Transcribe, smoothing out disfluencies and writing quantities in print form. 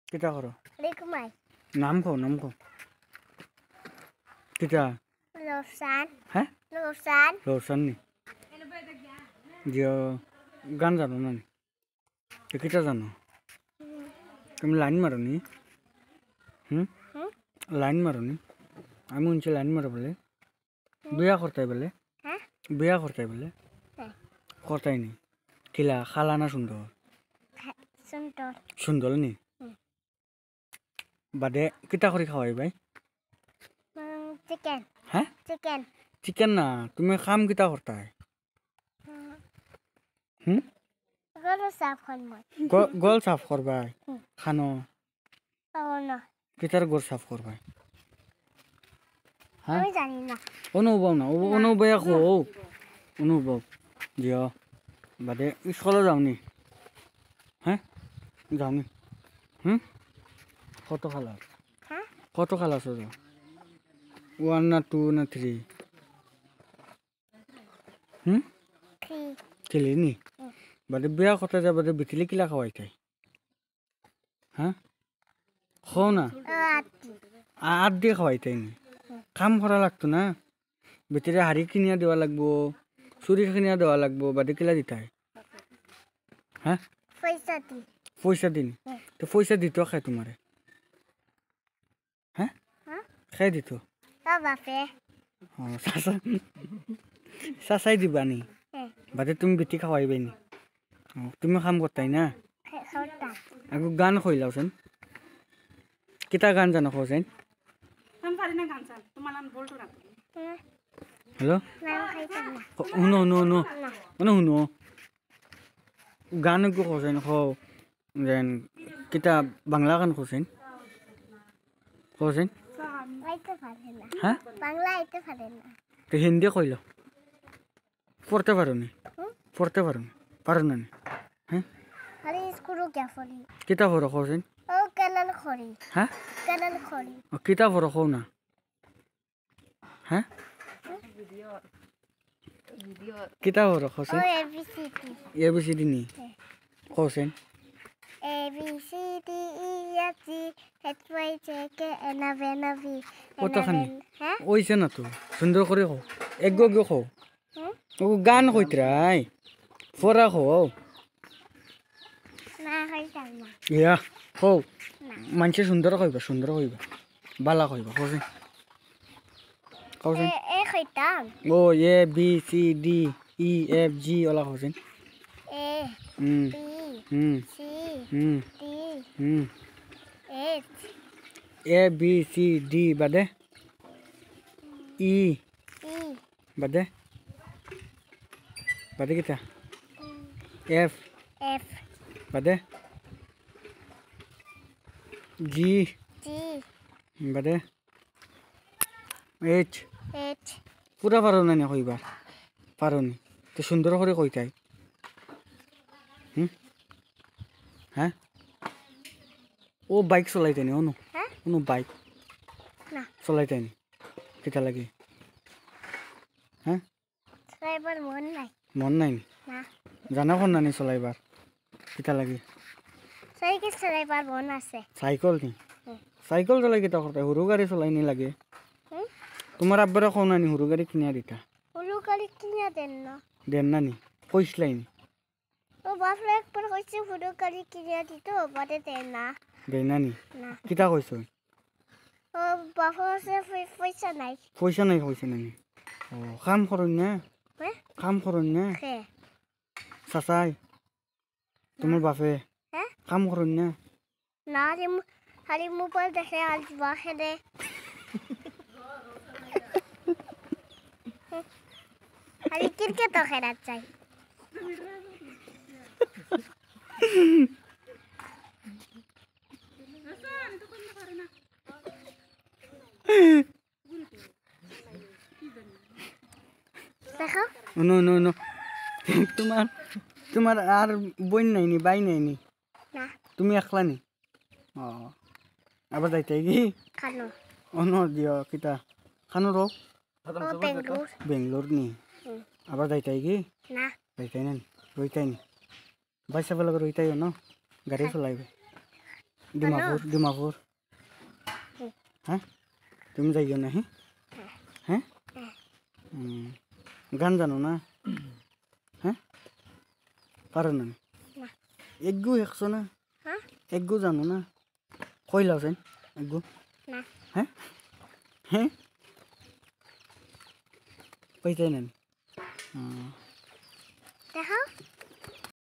কিতা করো রিকুমাই নাম কো কিতা রোশান হ্যাঁ রোশান রোশন নি জিও গান জানো না নি? তো কিতা জানো তুমি লাইন মারো নি লাইন মারো নি আমি শুনছি লাইন মারো বলে বিয়া করতাই বলে হ্যাঁ বিয়া করতাই বলে হ্যাঁ করতাই নি কিলা খালা না সুন্দর সুন্দর সুন্দর নি বাদে কিতা করে খাওয়াই ভাই চিকেন হ্যাঁ চিকেন চিকেন না তুমি খাম কিতা করতাই হুম গরু সাফ করবো গল সাফ করবাই খানো পাবো না কিতার গোর সাফ করবাই হ্যাঁ আমি জানি না অনুভব না অনুভব একো অনুভব জিও বাদে স্কুলে যাওনি হ্যাঁ যাওনি কত খালাস হ্যাঁ কত খালাস যাও 1 না 2 না 3 থ্রি খেলি নি বাদে বিয়া কথা যা বাদে বিথিলি কিলা খাওয়াই তাই হ্যাঁ খাও না আটি আট দিয়ে খাওয়াই তাই নি কাম করা লাগতো না ভিতরে হাড়ি কিনিয়া দেওয়া লাগবো চুরি কিনিয়া দেওয়া লাগবো বাদে কিলা দিতাই হ্যাঁ পয়সা দি পয়সা দিন তো পয়সা দিত খাই তোমারে হ্যাঁ হ্যাঁ খাই দিত ও বাপে ও চাচাই দিবা নি হ্যাঁ বাদে তুমি বেটি খাওয়াইবাই নি তুমি কাম করতাই না খাওয়া আকৌ গান কইলাওচোন কিতা গান জানো কওচোন হেল্ল' নাম খাইতাম না শুনো শুনো শুনো মানে শুনো গান একো কওচোন কও যেন কিতা বাংলা গান কওচোন কওচোন আইতে পারে না হ্যাঁ বাংলা আইতে পারে না তো হিন্দি কইল পড়তে পারো নি হুম? পড়তে পারো নি পারো না নি হ্যাঁ আরে স্কুল কে ফরি কিতা পড়ো কওচোন ও কেলাল খরি হ্যাঁ কেলাল খরি কিতা পড়ো কও না হ্যাঁ কিতা পড়ো ও কওচোন এবিসিডি ABCD নি কওচোন A B C D E F G H Y J K L M N O P কতখানি হ্যাঁ ওইছে না তো সুন্দর করে কও একগো গো কও হুম? ও গান কইতরাই ফরা কও না খাইতাম না ইয়া কও না মানুষে সুন্দর কইবা বালা কইবা কওচোন কওচোন এ খাইতাম ও ABCDEFG ওলা কওচোন A hmm B hmm C hmm D hmm H ABCD বাদে E E বাদে বাদে কিতা F F বাদে G G বাদে H H পুরা পারো না নি কইবা পারো নি তো সুন্দর করে কইতাই হ্যাঁ ও বাইক চলাইতে নি অনু হ্যাঁ অনু বাইক না চলাইতে নি কিতা লাগে হ্যাঁ ড্রাইভার মন নাই মন নাই নি না জানা কোন নানি চলাইবার কিতা লাগে সাইকেল ড্রাইভার মন আছে সাইকেল নি হুম। সাইকেল চলাই কিতা করতে সরু গাড়ি চলাই নি লাগে হুম? তোমার আব্বারে কোন নানি সরু গাড়ি কিনিয়া দিতা হলু গাড়ি কিনে দেন না দেন নানি কইসলাই নি ও বাপরে একবার কইছে হলু গাড়ি কিনে দিত বাদে দেন না দেন নানি না কিতা কইছ ও বাপর আছে পয়সা নাই পয়সা নাই কইছে নানি ও কাম করুন না হ্যাঁ কাম করুন না খে চাচাই তোমার বাপে হ্যাঁ কাম করুন না না খালি মোবাইল দেখে আজ বা খেলে খালি ক্রিকেট খেলার চাই দেখো নো নো নো তোমার তোমার আর বোন নাই নি বাই নাই নি না তুমি একলা নি ও আবার যাইতে কি খানো অন্য দিও কিতা খানো রো ও বেঙ্গুর বেঙ্গলোর নি হুম। আবার যাইতে কি না যাইতাই না রইতাই নি বাইসা বেলা রইতাই ন গাড়ি চলাইবে ডিমাপুর হ্যাঁ তুমি যাইও না হ্যাঁ গান জানো না হ্যাঁ পারো না একগু একশো না একগু জানো না কইলাও সেন একগু হ্যাঁ হ্যাঁ কইতাই না দেখো